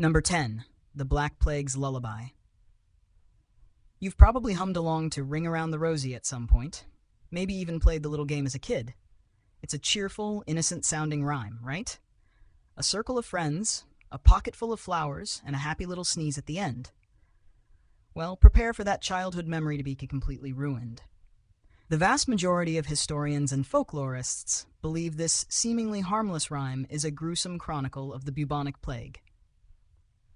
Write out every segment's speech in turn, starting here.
Number 10. The Black Plague's Lullaby. You've probably hummed along to Ring Around the Rosie at some point, maybe even played the little game as a kid. It's a cheerful, innocent-sounding rhyme, right? A circle of friends, a pocket full of flowers, and a happy little sneeze at the end. Well, prepare for that childhood memory to be completely ruined. The vast majority of historians and folklorists believe this seemingly harmless rhyme is a gruesome chronicle of the bubonic plague.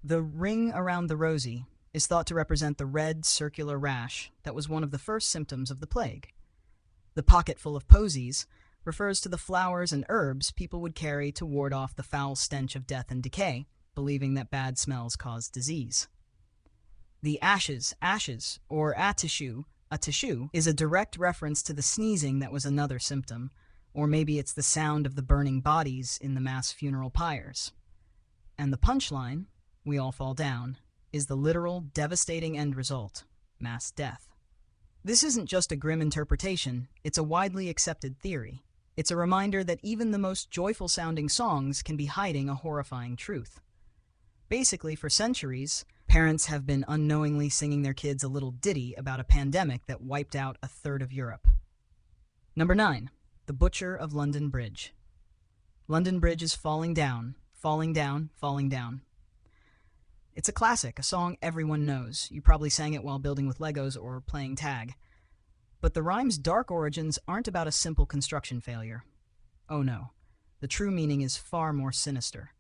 The ring around the rosy is thought to represent the red, circular rash that was one of the first symptoms of the plague. The pocket full of posies refers to the flowers and herbs people would carry to ward off the foul stench of death and decay, believing that bad smells caused disease. The ashes, or atishu, is a direct reference to the sneezing that was another symptom, or maybe it's the sound of the burning bodies in the mass funeral pyres. And the punchline, we all fall down, is the literal, devastating end result, mass death. This isn't just a grim interpretation, it's a widely accepted theory. It's a reminder that even the most joyful-sounding songs can be hiding a horrifying truth. Basically, for centuries, parents have been unknowingly singing their kids a little ditty about a pandemic that wiped out a third of Europe. Number 9. The Butcher of London Bridge. London Bridge is falling down, falling down, falling down. It's a classic, a song everyone knows. You probably sang it while building with Legos or playing tag. But the rhyme's dark origins aren't about a simple construction failure. Oh no, the true meaning is far more sinister.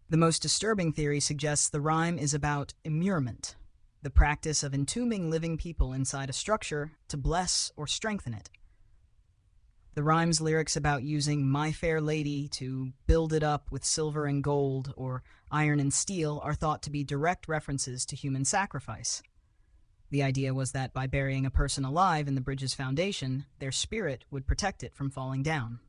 The most disturbing theory suggests the rhyme is about immurement, the practice of entombing living people inside a structure to bless or strengthen it. The rhyme's lyrics about using my fair lady to build it up with silver and gold or iron and steel are thought to be direct references to human sacrifice. The idea was that by burying a person alive in the bridge's foundation, their spirit would protect it from falling down.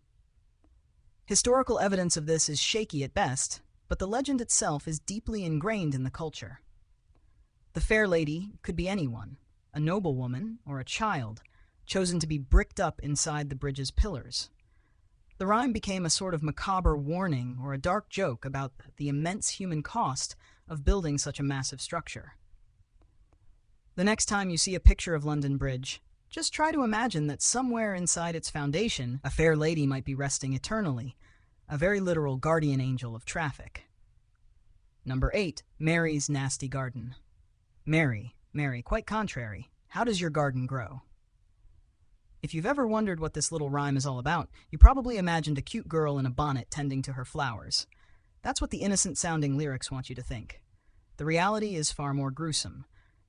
Historical evidence of this is shaky at best, but the legend itself is deeply ingrained in the culture. The fair lady could be anyone, a noblewoman or a child, chosen to be bricked up inside the bridge's pillars. The rhyme became a sort of macabre warning or a dark joke about the immense human cost of building such a massive structure. The next time you see a picture of London Bridge, just try to imagine that somewhere inside its foundation, a fair lady might be resting eternally, a very literal guardian angel of traffic. Number 8. Mary's Nasty Garden. Mary, quite contrary. How does your garden grow? If you've ever wondered what this little rhyme is all about, you probably imagined a cute girl in a bonnet tending to her flowers. That's what the innocent-sounding lyrics want you to think. The reality is far more gruesome,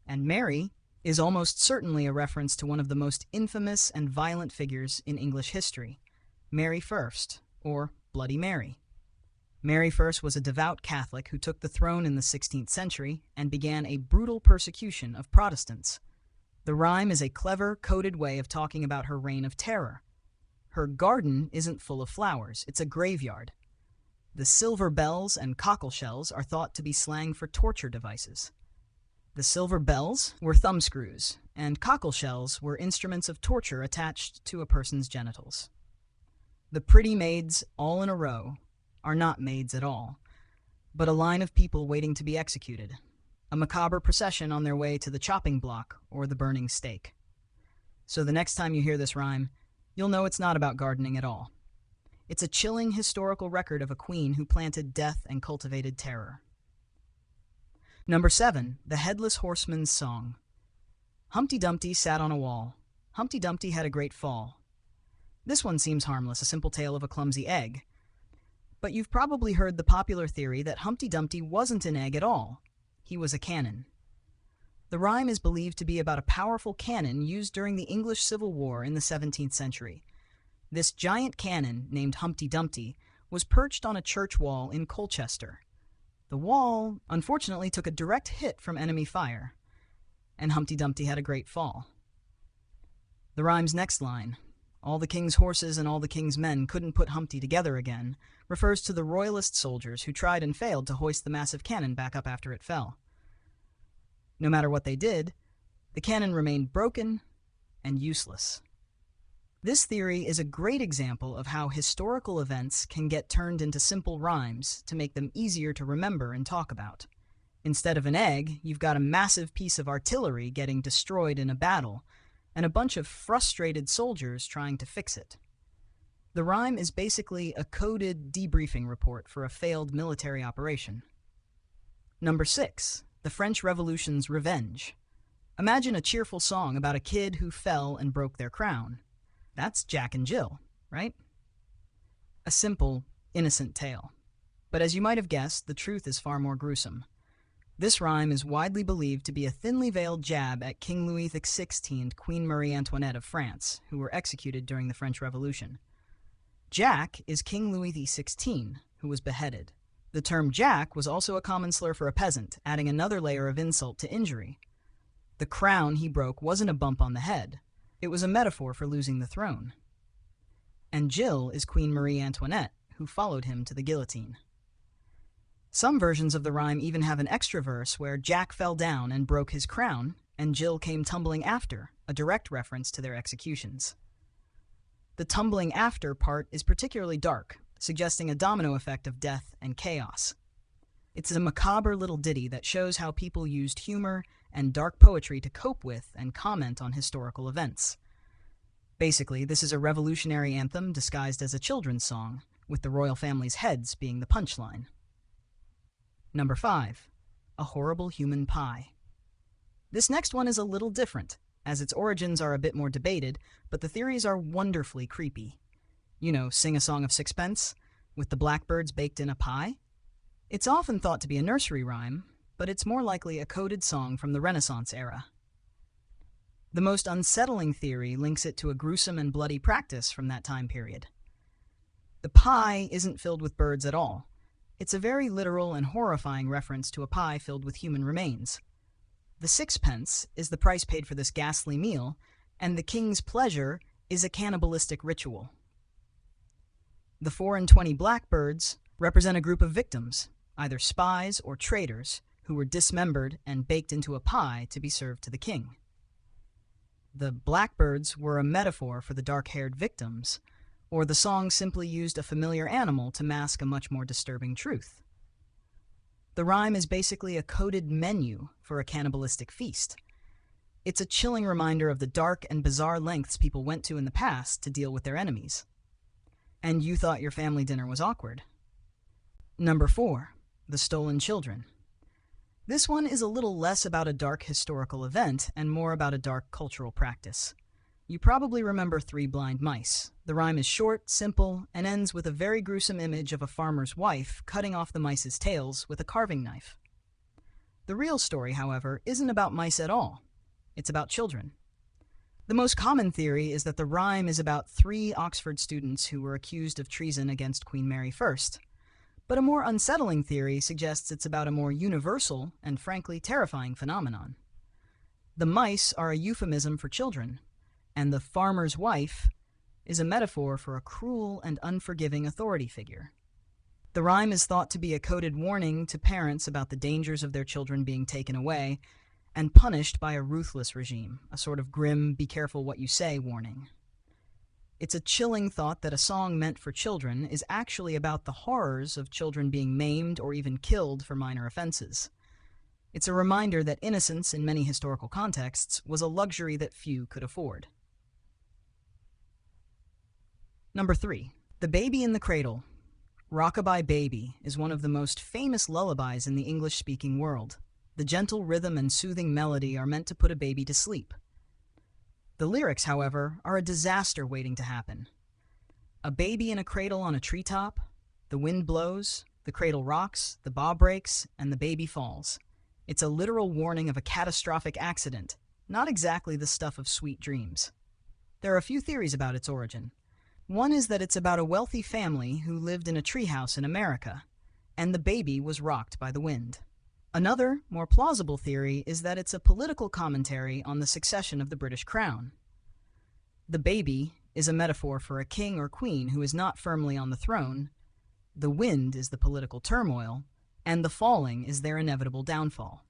and Mary is almost certainly a reference to one of the most infamous and violent figures in English history, Mary First, or Bloody Mary. Mary First was a devout Catholic who took the throne in the 16th century and began a brutal persecution of Protestants. The rhyme is a clever, coded way of talking about her reign of terror. Her garden isn't full of flowers, it's a graveyard. The silver bells and cockleshells are thought to be slang for torture devices. The silver bells were thumbscrews, and cockleshells were instruments of torture attached to a person's genitals. The pretty maids, all in a row, are not maids at all, but a line of people waiting to be executed. A macabre procession on their way to the chopping block or the burning stake. So the next time you hear this rhyme, you'll know it's not about gardening at all. It's a chilling historical record of a queen who planted death and cultivated terror. Number 7. The Headless Horseman's Song. Humpty Dumpty sat on a wall. Humpty Dumpty had a great fall. This one seems harmless, a simple tale of a clumsy egg. But you've probably heard the popular theory that Humpty Dumpty wasn't an egg at all. He was a cannon. The rhyme is believed to be about a powerful cannon used during the English Civil War in the 17th century. This giant cannon, named Humpty Dumpty, was perched on a church wall in Colchester. The wall, unfortunately, took a direct hit from enemy fire, and Humpty Dumpty had a great fall. The rhyme's next line, all the king's horses and all the king's men couldn't put Humpty together again, refers to the royalist soldiers who tried and failed to hoist the massive cannon back up after it fell. No matter what they did, the cannon remained broken and useless. This theory is a great example of how historical events can get turned into simple rhymes to make them easier to remember and talk about. Instead of an egg, you've got a massive piece of artillery getting destroyed in a battle, and a bunch of frustrated soldiers trying to fix it. The rhyme is basically a coded debriefing report for a failed military operation. Number 6. The French Revolution's Revenge. Imagine a cheerful song about a kid who fell and broke their crown. That's Jack and Jill, right? A simple, innocent tale. But as you might have guessed, the truth is far more gruesome. This rhyme is widely believed to be a thinly veiled jab at King Louis XVI and Queen Marie Antoinette of France, who were executed during the French Revolution. Jack is King Louis XVI, who was beheaded. The term Jack was also a common slur for a peasant, adding another layer of insult to injury. The crown he broke wasn't a bump on the head. It was a metaphor for losing the throne. And Jill is Queen Marie Antoinette, who followed him to the guillotine. Some versions of the rhyme even have an extra verse where Jack fell down and broke his crown, and Jill came tumbling after, a direct reference to their executions. The tumbling after part is particularly dark, suggesting a domino effect of death and chaos. It's a macabre little ditty that shows how people used humor and dark poetry to cope with and comment on historical events. Basically, this is a revolutionary anthem disguised as a children's song, with the royal family's heads being the punchline. Number 5. A Horrible Human Pie. This next one is a little different, as its origins are a bit more debated, but the theories are wonderfully creepy. You know, Sing a Song of Sixpence, with the blackbirds baked in a pie? It's often thought to be a nursery rhyme, but it's more likely a coded song from the Renaissance era. The most unsettling theory links it to a gruesome and bloody practice from that time period. The pie isn't filled with birds at all. It's a very literal and horrifying reference to a pie filled with human remains. The sixpence is the price paid for this ghastly meal, and the king's pleasure is a cannibalistic ritual. The 4 and 20 blackbirds represent a group of victims, either spies or traitors, who were dismembered and baked into a pie to be served to the king. The blackbirds were a metaphor for the dark-haired victims, or the song simply used a familiar animal to mask a much more disturbing truth. The rhyme is basically a coded menu for a cannibalistic feast. It's a chilling reminder of the dark and bizarre lengths people went to in the past to deal with their enemies. And you thought your family dinner was awkward. Number 4. The Stolen Children. This one is a little less about a dark historical event and more about a dark cultural practice. You probably remember 3 Blind Mice. The rhyme is short, simple, and ends with a very gruesome image of a farmer's wife cutting off the mice's tails with a carving knife. The real story, however, isn't about mice at all. It's about children. The most common theory is that the rhyme is about 3 Oxford students who were accused of treason against Queen Mary I. But a more unsettling theory suggests it's about a more universal and frankly terrifying phenomenon. The mice are a euphemism for children, and the farmer's wife is a metaphor for a cruel and unforgiving authority figure. The rhyme is thought to be a coded warning to parents about the dangers of their children being taken away and punished by a ruthless regime, a sort of grim, be careful what you say warning. It's a chilling thought that a song meant for children is actually about the horrors of children being maimed or even killed for minor offenses. It's a reminder that innocence in many historical contexts was a luxury that few could afford. Number 3. The Baby in the Cradle. Rockabye Baby is one of the most famous lullabies in the English-speaking world. The gentle rhythm and soothing melody are meant to put a baby to sleep. The lyrics, however, are a disaster waiting to happen. A baby in a cradle on a treetop, the wind blows, the cradle rocks, the bob breaks, and the baby falls. It's a literal warning of a catastrophic accident, not exactly the stuff of sweet dreams. There are a few theories about its origin. One is that it's about a wealthy family who lived in a treehouse in America, and the baby was rocked by the wind. Another, more plausible theory is that it's a political commentary on the succession of the British crown. The baby is a metaphor for a king or queen who is not firmly on the throne, the wind is the political turmoil, and the falling is their inevitable downfall.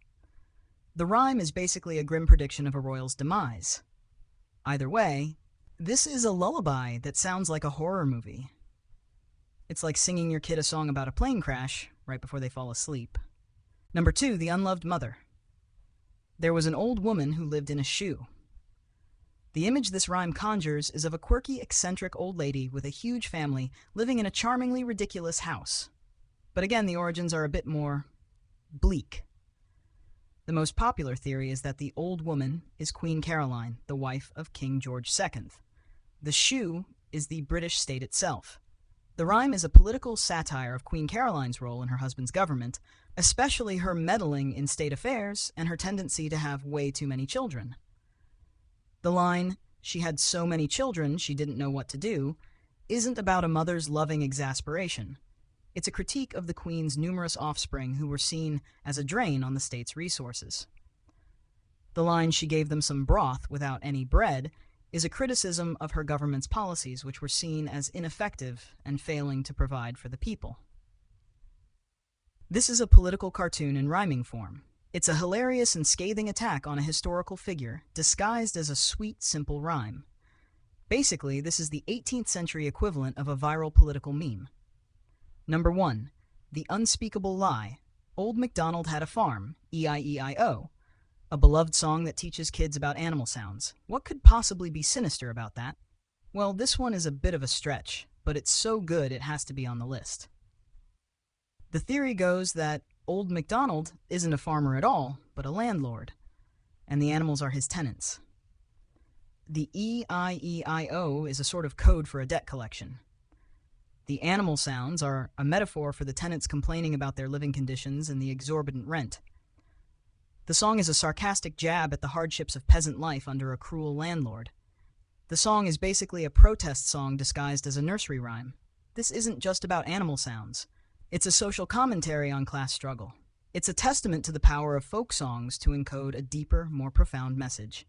The rhyme is basically a grim prediction of a royal's demise. Either way, This is a lullaby that sounds like a horror movie. It's like singing your kid a song about a plane crash right before they fall asleep. Number 2, The Unloved Mother. There was an old woman who lived in a shoe. The image this rhyme conjures is of a quirky, eccentric old lady with a huge family living in a charmingly ridiculous house. But again, the origins are a bit more bleak. The most popular theory is that the old woman is Queen Caroline, the wife of King George II. The shoe is the British state itself. The rhyme is a political satire of Queen Caroline's role in her husband's government, especially her meddling in state affairs and her tendency to have way too many children. The line, "She had so many children she didn't know what to do," isn't about a mother's loving exasperation. It's a critique of the Queen's numerous offspring who were seen as a drain on the state's resources. The line, "She gave them some broth without any bread," is a criticism of her government's policies, which were seen as ineffective and failing to provide for the people. This is a political cartoon in rhyming form. It's a hilarious and scathing attack on a historical figure, disguised as a sweet, simple rhyme. Basically, this is the 18th century equivalent of a viral political meme. Number 1, The Unspeakable Lie. Old MacDonald Had a Farm, E-I-E-I-O. A beloved song that teaches kids about animal sounds. What could possibly be sinister about that? Well, this one is a bit of a stretch, but it's so good it has to be on the list. The theory goes that Old MacDonald isn't a farmer at all, but a landlord, and the animals are his tenants. The E-I-E-I-O is a sort of code for a debt collection. The animal sounds are a metaphor for the tenants complaining about their living conditions and the exorbitant rent. The song is a sarcastic jab at the hardships of peasant life under a cruel landlord. The song is basically a protest song disguised as a nursery rhyme. This isn't just about animal sounds. It's a social commentary on class struggle. It's a testament to the power of folk songs to encode a deeper, more profound message.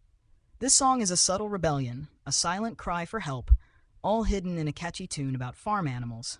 This song is a subtle rebellion, a silent cry for help, all hidden in a catchy tune about farm animals.